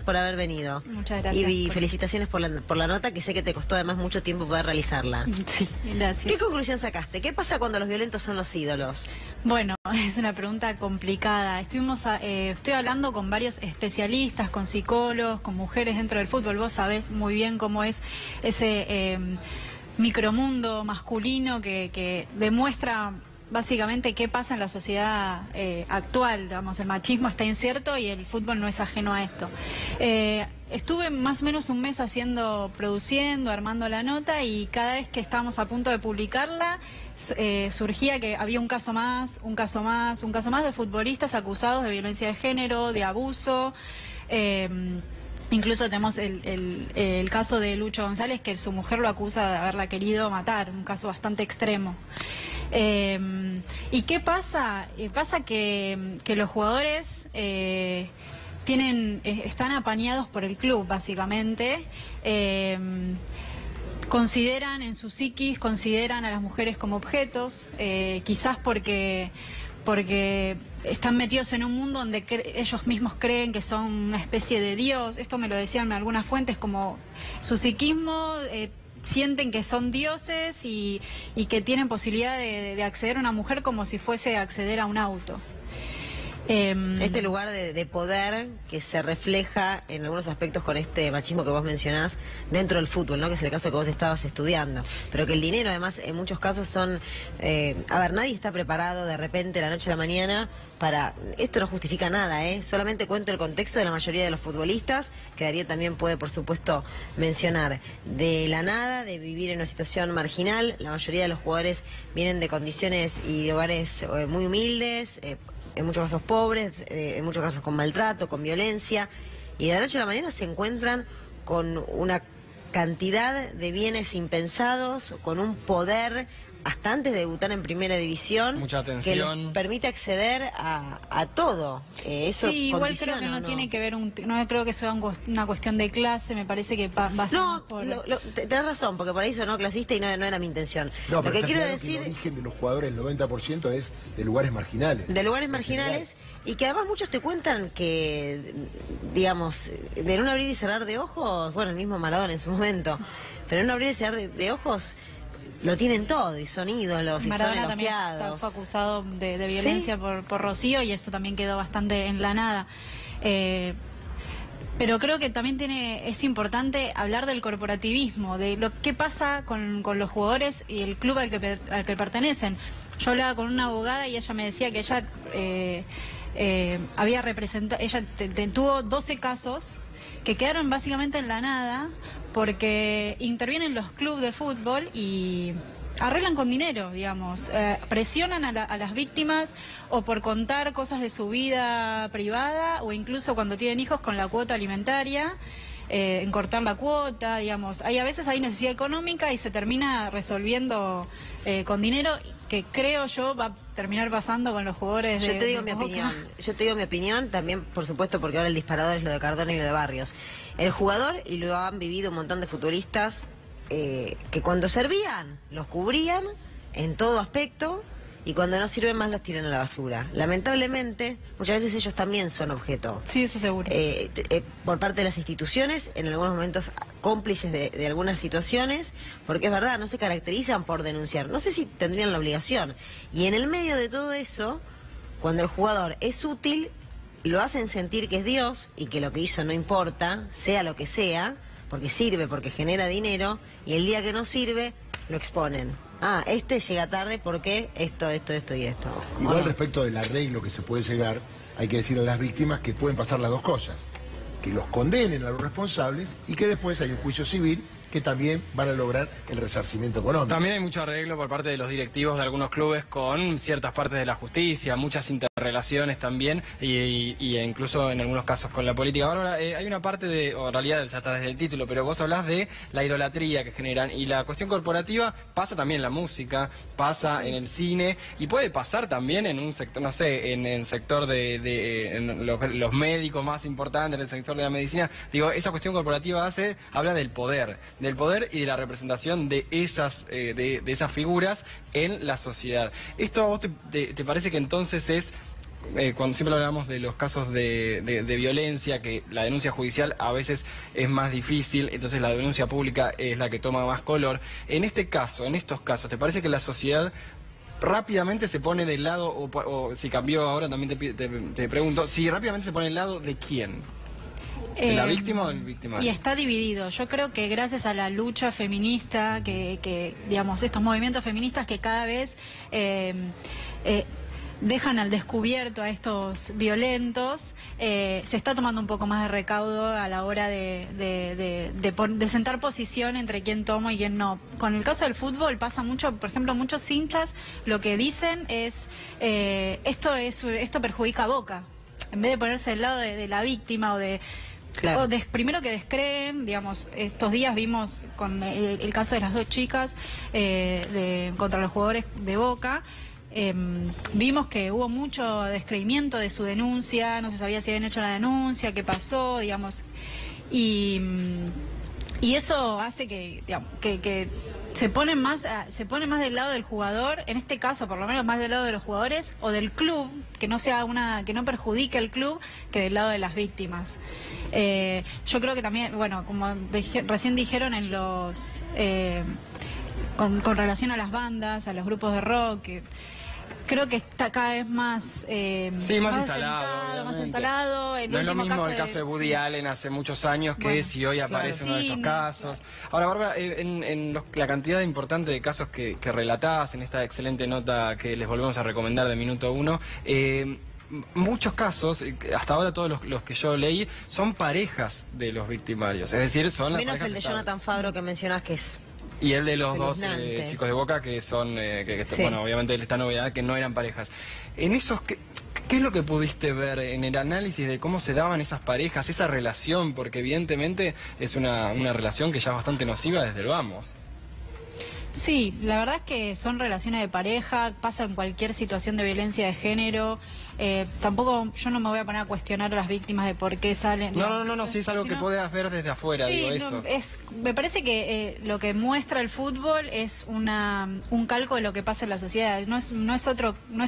por haber venido. Muchas gracias. Y felicitaciones por la nota, que sé que te costó además mucho tiempo poder realizarla. Sí, gracias. ¿Qué conclusión sacaste? ¿Qué pasa cuando los violentos son los ídolos? Bueno, es una pregunta complicada. Estoy hablando con varios especialistas, con psicólogos, con mujeres dentro del fútbol. Vos sabés muy bien cómo es ese micromundo masculino que demuestra básicamente qué pasa en la sociedad actual. Digamos, el machismo está incierto y el fútbol no es ajeno a esto. Estuve más o menos un mes produciendo, armando la nota, y cada vez que estábamos a punto de publicarla, surgía que había un caso más de futbolistas acusados de violencia de género, de abuso. Incluso tenemos el caso de Lucho González, que su mujer lo acusa de haberla querido matar, un caso bastante extremo. ¿Y qué pasa? Pasa que los jugadores están apañados por el club, básicamente. Consideran en su psiquis, consideran a las mujeres como objetos, quizás porque están metidos en un mundo donde ellos mismos creen que son una especie de Dios. Esto me lo decían algunas fuentes, como su psiquismo, sienten que son dioses y que tienen posibilidad de acceder a una mujer como si fuese acceder a un auto. Este lugar de poder que se refleja en algunos aspectos con este machismo que vos mencionás dentro del fútbol, ¿no? Que es el caso que vos estabas estudiando. Pero que el dinero, además, en muchos casos son... a ver, nadie está preparado de repente, la noche a la mañana, para... Esto no justifica nada, ¿eh? Solamente cuento el contexto de la mayoría de los futbolistas, que Darío también puede, por supuesto, mencionar. De la nada, de vivir en una situación marginal, la mayoría de los jugadores vienen de condiciones y de hogares muy humildes, en muchos casos pobres, en muchos casos con maltrato, con violencia, y de la noche a la mañana se encuentran con una cantidad de bienes impensados, con un poder hasta antes de debutar en primera división, mucha que les atención, permite acceder a todo. Eso sí, igual creo que no tiene que ver, no creo que sea una cuestión de clase, me parece que va no, por... tenés razón, porque por ahí sonó clasista y no era mi intención. No, lo que quiero claro decir... que el origen de los jugadores, el 90% es de lugares marginales. De lugares marginales, y que además muchos te cuentan que, digamos, de un abrir y cerrar de ojos, bueno, el mismo Maradona en su momento, pero en un abrir y cerrar de ojos... Lo tienen todo y son ídolos y Maradona son también elogiados. fue acusado de violencia, ¿sí? por Rocío, y eso también quedó bastante en la nada. Pero creo que también es importante hablar del corporativismo, de lo que pasa con los jugadores y el club al que pertenecen. Yo hablaba con una abogada y ella me decía que ella había representado, tuvo 12 casos que quedaron básicamente en la nada porque intervienen los clubes de fútbol y arreglan con dinero, digamos, presionan a las víctimas o por contar cosas de su vida privada o incluso cuando tienen hijos con la cuota alimentaria, en cortar la cuota, digamos. A veces hay necesidad económica y se termina resolviendo con dinero, que creo yo va a terminar pasando con los jugadores de... Yo te digo mi opinión, también por supuesto porque ahora el disparador es lo de Cardona y lo de Barrios. El jugador, y lo han vivido un montón de futbolistas, que cuando servían, los cubrían en todo aspecto, y cuando no sirven más los tiran a la basura. Lamentablemente, muchas veces ellos también son objeto. Sí, eso seguro. Por parte de las instituciones, en algunos momentos cómplices de algunas situaciones, porque es verdad, no se caracterizan por denunciar. No sé si tendrían la obligación. Y en el medio de todo eso, cuando el jugador es útil, lo hacen sentir que es Dios y que lo que hizo no importa, sea lo que sea, porque sirve, porque genera dinero, y el día que no sirve, lo exponen. Este llega tarde porque esto y esto. Igual respecto del arreglo que se puede llegar, hay que decirle a las víctimas que pueden pasar las dos cosas. Que los condenen a los responsables y que después hay un juicio civil que también van a lograr el resarcimiento económico. También hay mucho arreglo por parte de los directivos de algunos clubes con ciertas partes de la justicia, muchas interrelaciones también, y incluso en algunos casos con la política. Bárbara, hay una parte o en realidad ya está desde el título, pero vos hablás de la idolatría que generan, y la cuestión corporativa pasa también en la música, pasa en el cine, y puede pasar también en un sector, no sé, en el sector en los médicos más importantes, en el sector de la medicina. Digo, esa cuestión corporativa habla del poder y de la representación de esas figuras en la sociedad. ¿Esto a vos te parece que entonces es cuando siempre hablamos de los casos de violencia, que la denuncia judicial a veces es más difícil, entonces la denuncia pública es la que toma más color. En este caso, en estos casos, ¿te parece que la sociedad rápidamente se pone del lado, o si cambió ahora también te pregunto, si rápidamente se pone del lado de quién? ¿De la víctima o del victimario? Y está dividido. Yo creo que gracias a la lucha feminista, que digamos, estos movimientos feministas que cada vez dejan al descubierto a estos violentos, se está tomando un poco más de recaudo a la hora de sentar posición entre quién toma y quién no. Con el caso del fútbol pasa mucho, por ejemplo, muchos hinchas lo que dicen es esto perjudica a Boca. En vez de ponerse del lado de la víctima o de... Claro. Primero que descreen, digamos, estos días vimos con el caso de las 2 chicas contra los jugadores de Boca, vimos que hubo mucho descreimiento de su denuncia, no se sabía si habían hecho la denuncia, qué pasó, digamos, y eso hace que, digamos, que se pone más del lado del jugador, en este caso por lo menos más del lado de los jugadores o del club, que no perjudique al club, que del lado de las víctimas. Yo creo que también, bueno, como recién dijeron en los con relación a las bandas, a los grupos de rock, creo que está cada vez más más instalado. El no es lo mismo caso el caso de Woody Allen hace muchos años que si hoy aparece uno de estos casos. Ahora, Bárbara, la cantidad importante de casos que relatás en esta excelente nota que les volvemos a recomendar de Minuto 1, muchos casos, hasta ahora todos los que yo leí, son parejas de los victimarios. Es decir, son las menos el de Jonathan Fabro que mencionás, que es... Y el de los 2 chicos de Boca, que son, sí. Bueno, obviamente esta novedad, que no eran parejas. En esos, ¿qué es lo que pudiste ver en el análisis de cómo se daban esas parejas, esa relación? Porque evidentemente es una relación que ya es bastante nociva desde el vamos. Sí, la verdad es que son relaciones de pareja, pasa en cualquier situación de violencia de género. Tampoco yo no me voy a poner a cuestionar a las víctimas de por qué salen. No, sí es algo que puedas ver desde afuera, sí, digo eso. Me parece que lo que muestra el fútbol es un calco de lo que pasa en la sociedad. No es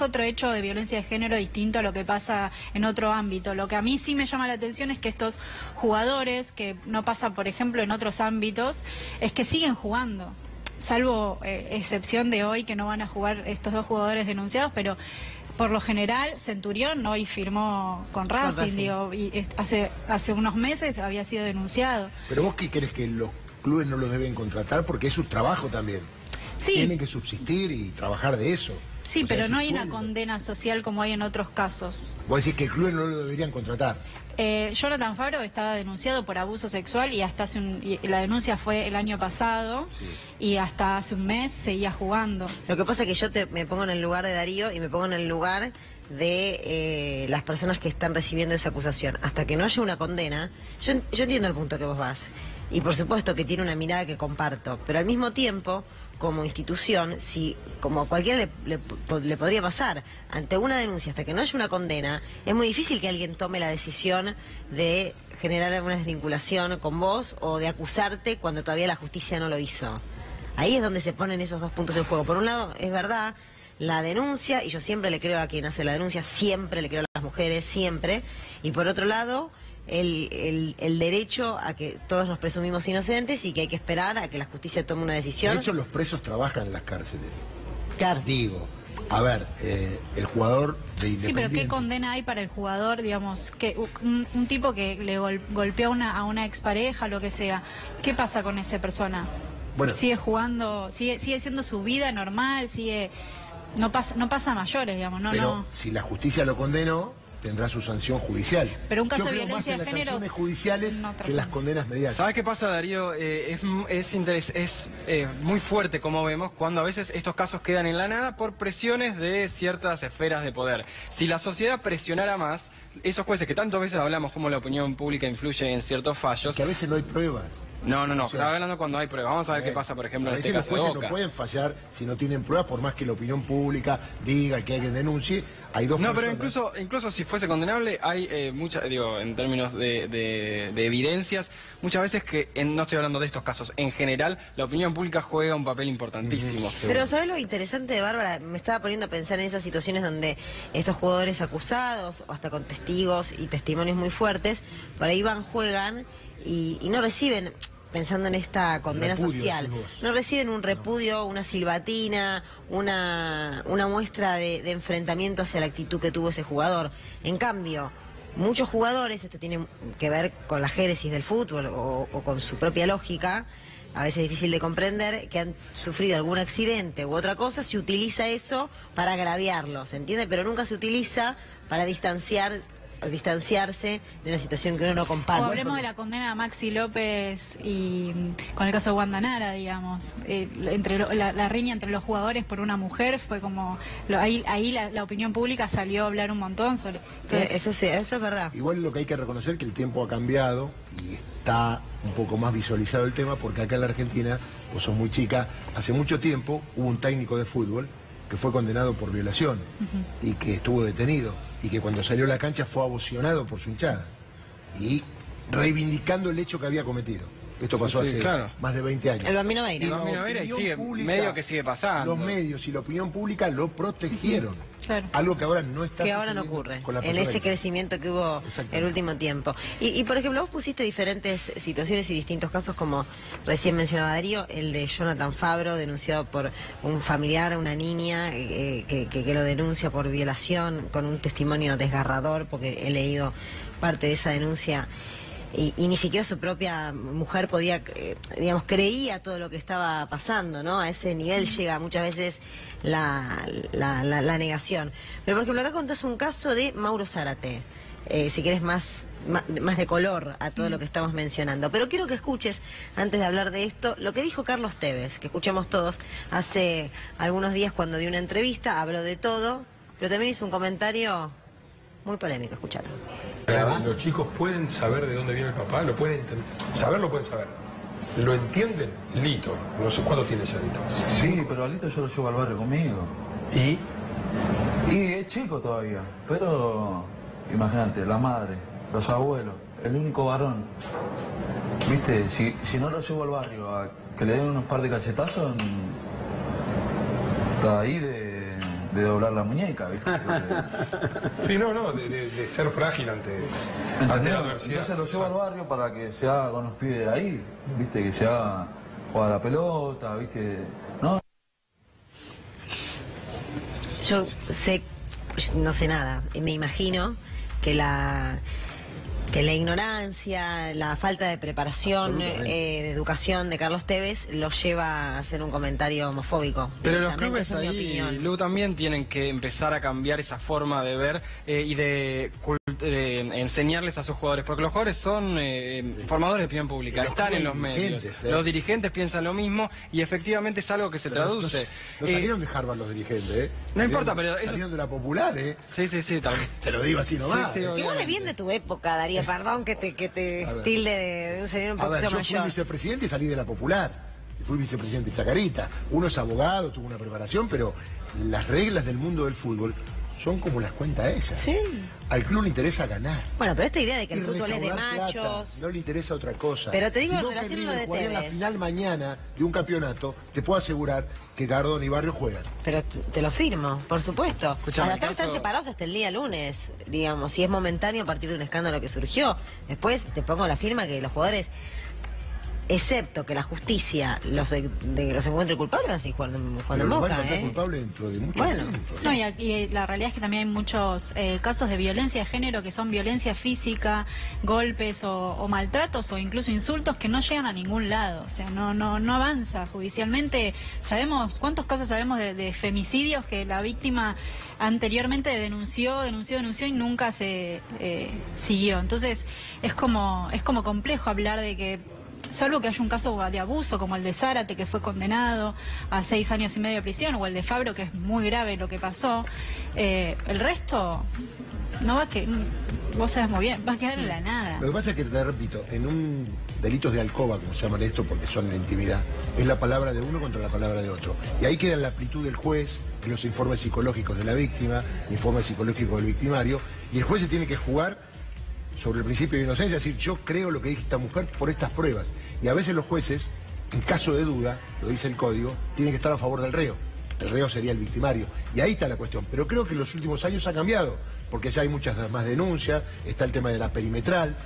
otro hecho de violencia de género distinto a lo que pasa en otro ámbito. Lo que a mí sí me llama la atención es que estos jugadores, que no pasa, por ejemplo, en otros ámbitos, es que siguen jugando. Salvo excepción de hoy, que no van a jugar estos 2 jugadores denunciados, pero por lo general Centurión hoy firmó con Racing, digo, y hace unos meses había sido denunciado. Pero vos, ¿qué crees? ¿Que los clubes no los deben contratar? Porque es su trabajo también. Sí. Tienen que subsistir y trabajar de eso. Sí, pero no hay una condena social como hay en otros casos. Vos decís que el club no lo deberían contratar. Jonathan Fabro estaba denunciado por abuso sexual y la denuncia fue el año pasado, sí. Y hasta hace un mes seguía jugando. Lo que pasa es que yo me pongo en el lugar de Darío y me pongo en el lugar de las personas que están recibiendo esa acusación. Hasta que no haya una condena, yo entiendo el punto que vos vas. Y por supuesto que tiene una mirada que comparto, pero al mismo tiempo, como institución, si como a cualquiera le podría pasar, ante una denuncia, hasta que no haya una condena, es muy difícil que alguien tome la decisión de generar una desvinculación con vos o de acusarte cuando todavía la justicia no lo hizo. Ahí es donde se ponen esos 2 puntos en juego. Por un lado, es verdad, la denuncia, y yo siempre le creo a quien hace la denuncia, siempre le creo a las mujeres, siempre, y por otro lado, el derecho a que todos nos presumimos inocentes y que hay que esperar a que la justicia tome una decisión. De hecho, los presos trabajan en las cárceles. Claro. Digo, a ver, el jugador de Independiente... Sí, pero ¿qué condena hay para el jugador, digamos, que un tipo que le golpeó a una expareja, lo que sea? ¿Qué pasa con esa persona? Bueno, sigue jugando, sigue siendo su vida normal, no pasa a mayores, digamos, pero si la justicia lo condenó, tendrá su sanción judicial. Pero un caso yo de creo violencia más en de las género sanciones judiciales que en las condenas mediáticas. ¿Sabes qué pasa, Darío? Es muy fuerte, como vemos, cuando a veces estos casos quedan en la nada por presiones de ciertas esferas de poder. Si la sociedad presionara más, esos jueces que tantas veces hablamos como la opinión pública influye en ciertos fallos... Que a veces no hay pruebas. No, O sea, estaba hablando cuando hay pruebas. Vamos a ver qué pasa, por ejemplo, a en este veces los caso de jueces Boca. no pueden fallar si no tienen pruebas, por más que la opinión pública diga que alguien denuncie. Hay dos No, pero personas. incluso si fuese condenable, hay muchas, digo, en términos de evidencias, muchas veces que, no estoy hablando de estos casos, en general, la opinión pública juega un papel importantísimo. Pero ¿sabes lo interesante de Bárbara? Me estaba poniendo a pensar en esas situaciones donde estos jugadores acusados, o hasta con testigos y testimonios muy fuertes, por ahí van, juegan y no reciben, pensando en esta condena Repudio, social, decís vos. no reciben un repudio, una silbatina, una muestra de enfrentamiento hacia la actitud que tuvo ese jugador. En cambio, muchos jugadores, esto tiene que ver con la génesis del fútbol o con su propia lógica, a veces difícil de comprender, que han sufrido algún accidente u otra cosa, se utiliza eso para agraviarlo, ¿se entiende? Pero nunca se utiliza para distanciarse de una situación que uno no comparte. O hablemos de la condena a Maxi López y con el caso de Wanda Nara, digamos. La riña entre los jugadores por una mujer fue como... Ahí la opinión pública salió a hablar un montón sobre... Entonces, Eso sí, eso es verdad. Igual lo que hay que reconocer que el tiempo ha cambiado y está un poco más visualizado el tema, porque acá en la Argentina, vos sos muy chica, hace mucho tiempo hubo un técnico de fútbol que fue condenado por violación y que estuvo detenido y que cuando salió a la cancha fue ovacionado por su hinchada y reivindicando el hecho que había cometido. Esto pasó sí, hace claro. más de 20 años. El Bambino Veira. Y El Bambino la Veira, y opinión sigue, medio que sigue pasando. Los medios y la opinión pública lo protegieron. Claro. Algo que ahora no está Que ahora no sucediendo ocurre, con la en persona ese que- crecimiento que hubo Exactamente. el último tiempo. Y por ejemplo, vos pusiste diferentes situaciones y distintos casos, como recién mencionaba Darío, el de Jonathan Fabro, denunciado por un familiar, una niña, que lo denuncia por violación, con un testimonio desgarrador, porque he leído parte de esa denuncia. Y ni siquiera su propia mujer podía, digamos, creía todo lo que estaba pasando, ¿no? A ese nivel llega muchas veces la negación. Pero por ejemplo, acá contás un caso de Mauro Zárate, si querés más de color a todo lo que estamos mencionando. Pero quiero que escuches, antes de hablar de esto, lo que dijo Carlos Tevez, que escuchamos todos hace algunos días cuando dio una entrevista, habló de todo, pero también hizo un comentario muy polémico. Escuchalo. Los chicos pueden saber de dónde viene el papá, lo pueden entender. Saber lo pueden saber. ¿Lo entienden? Lito. No sé cuánto tiene ya Lito. Sí, pero a Lito yo lo llevo al barrio conmigo. ¿Y? Y es chico todavía, pero imagínate, la madre, los abuelos, el único varón. Viste, si no lo llevo al barrio a que le den unos par de cachetazos, está ahí de doblar la muñeca, ¿viste? Sí, no, de ser frágil ante la adversidad. Entonces lo llevo al barrio para que se haga con los pibes de ahí, viste, que se haga jugar a la pelota, viste, ¿no? Yo no sé nada, y me imagino que la ignorancia, la falta de preparación, de educación de Carlos Tevez lo lleva a hacer un comentario homofóbico. Pero los Directamente, clubes esa es mi ahí, opinión. Lu, también tienen que empezar a cambiar esa forma de ver y de enseñarles a sus jugadores, porque los jugadores son formadores de opinión pública, Y los están en los dirigentes, medios. ¿eh? Los dirigentes piensan lo mismo y efectivamente es algo que se Pero traduce. No salieron de Harvard los dirigentes, ¿eh? No importa, pero eso- Salieron de la popular, ¿eh? Sí, tal vez. Te lo digo así nomás. Sí, ¿eh? Igual es obviamente. bien de tu época, Darío, perdón que te A ver. tilde de un señor un A ver, poquito yo fui mayor. vicepresidente y salí de la popular. Y fui vicepresidente de Chacarita. Uno es abogado, tuvo una preparación, pero las reglas del mundo del fútbol son como las cuenta ella. Sí. Al club le interesa ganar. Bueno, pero esta idea de que el Y fútbol es de recaudar plata, machos... no le interesa otra cosa. Pero te digo, si en Boca y relación a lo River de jugarían la Tevez. final mañana de un campeonato, te puedo asegurar que Gardón y Barrio juegan. Pero te lo firmo, por supuesto. Escuchame, Para estar el caso- tan separados hasta el día lunes, digamos, si es momentáneo a partir de un escándalo que surgió. Después te pongo la firma que los jugadores, excepto que la justicia los encuentre culpables, van a seguir jugando en Pero los van a Boca, encontrar culpables dentro de mucho Bueno. tiempo. No, y la realidad es que también hay muchos casos de violencia de género que son violencia física, golpes o maltratos o incluso insultos que no llegan a ningún lado. O sea, no avanza judicialmente. ¿Cuántos casos sabemos de femicidios que la víctima anteriormente denunció y nunca se siguió? Entonces es como complejo hablar de que salvo que haya un caso de abuso como el de Zárate, que fue condenado a 6 años y medio de prisión, o el de Fabro, que es muy grave lo que pasó, el resto no va a que... Vos sabés muy bien, va a quedar en la nada. Lo que pasa es que, te repito, en un delitos de alcoba, como se llaman esto, porque son en intimidad, es la palabra de uno contra la palabra de otro. Y ahí queda la amplitud del juez, los informes psicológicos de la víctima, informes psicológicos del victimario, y el juez se tiene que jugar sobre el principio de inocencia, es decir, yo creo lo que dice esta mujer por estas pruebas. Y a veces los jueces, en caso de duda, lo dice el código, tienen que estar a favor del reo. El reo sería el victimario. Y ahí está la cuestión. Pero creo que en los últimos años ha cambiado, porque ya hay muchas más denuncias, está el tema de la perimetral.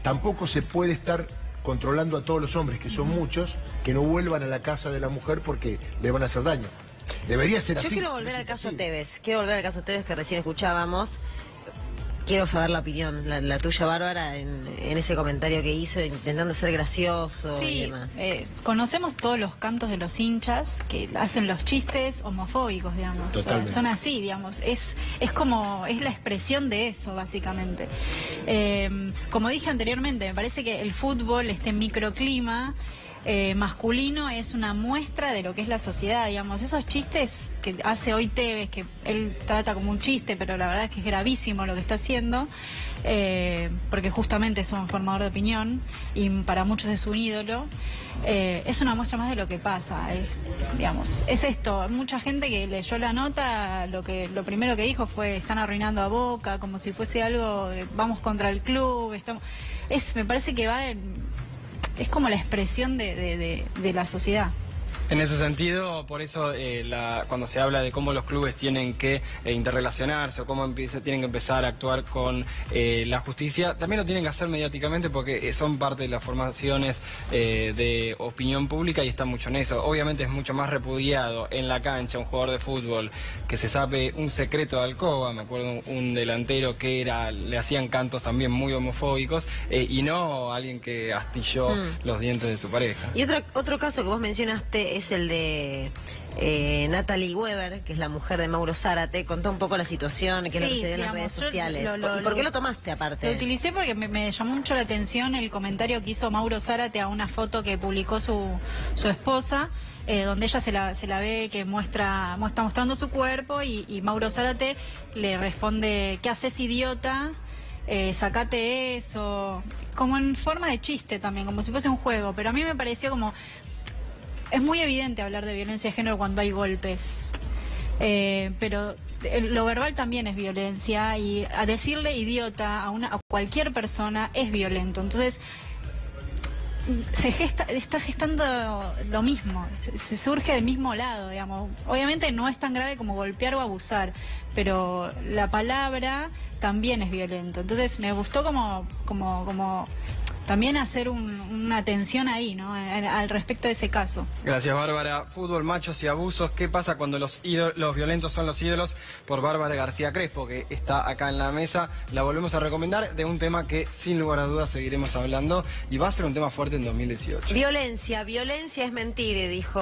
Tampoco se puede estar controlando a todos los hombres, que son muchos, que no vuelvan a la casa de la mujer porque le van a hacer daño. Debería ser así. Yo quiero volver al caso Tevez. Quiero volver al caso Tevez que recién escuchábamos. Quiero saber la opinión, la tuya, Bárbara, en ese comentario que hizo, intentando ser gracioso y demás. Conocemos todos los cantos de los hinchas que hacen los chistes homofóbicos, digamos. Son así, digamos. Es la expresión de eso, básicamente. Como dije anteriormente, me parece que el fútbol, este microclima masculino, es una muestra de lo que es la sociedad, digamos. Esos chistes que hace hoy Tevez, que él trata como un chiste, pero la verdad es que es gravísimo lo que está haciendo, porque justamente es un formador de opinión y para muchos es un ídolo, es una muestra más de lo que pasa, digamos. Es esto, mucha gente que leyó la nota, lo primero que dijo fue: están arruinando a Boca, como si fuese algo, vamos contra el club, me parece que es como la expresión de la sociedad. En ese sentido, por eso cuando se habla de cómo los clubes tienen que interrelacionarse o cómo tienen que empezar a actuar con la justicia, también lo tienen que hacer mediáticamente porque son parte de las formaciones de opinión pública y está mucho en eso. Obviamente es mucho más repudiado en la cancha un jugador de fútbol que se sabe un secreto de alcoba, me acuerdo un delantero que le hacían cantos también muy homofóbicos, y no alguien que astilló los dientes de su pareja. Y otro caso que vos mencionaste es el de Natalie Weber, que es la mujer de Mauro Zárate. Contó un poco la situación, que es lo que se dio en las redes sociales. ¿Y por qué lo tomaste aparte? Lo utilicé porque me llamó mucho la atención el comentario que hizo Mauro Zárate a una foto que publicó su esposa, donde ella se la ve que está mostrando su cuerpo y Mauro Zárate le responde: ¿qué haces, idiota? Sacate eso, como en forma de chiste también, como si fuese un juego. Pero a mí me pareció como... Es muy evidente hablar de violencia de género cuando hay golpes, pero lo verbal también es violencia, y a decirle idiota a cualquier persona es violento. Entonces está gestando lo mismo, se surge del mismo lado, digamos. Obviamente no es tan grave como golpear o abusar, pero la palabra también es violento. Entonces me gustó como también hacer una atención ahí, ¿no? Al respecto de ese caso. Gracias, Bárbara. Fútbol, machos y abusos. ¿Qué pasa cuando los violentos son los ídolos? Por Bárbara García Crespo, que está acá en la mesa. La volvemos a recomendar, de un tema que sin lugar a dudas seguiremos hablando y va a ser un tema fuerte en 2018. Violencia es mentir, dijo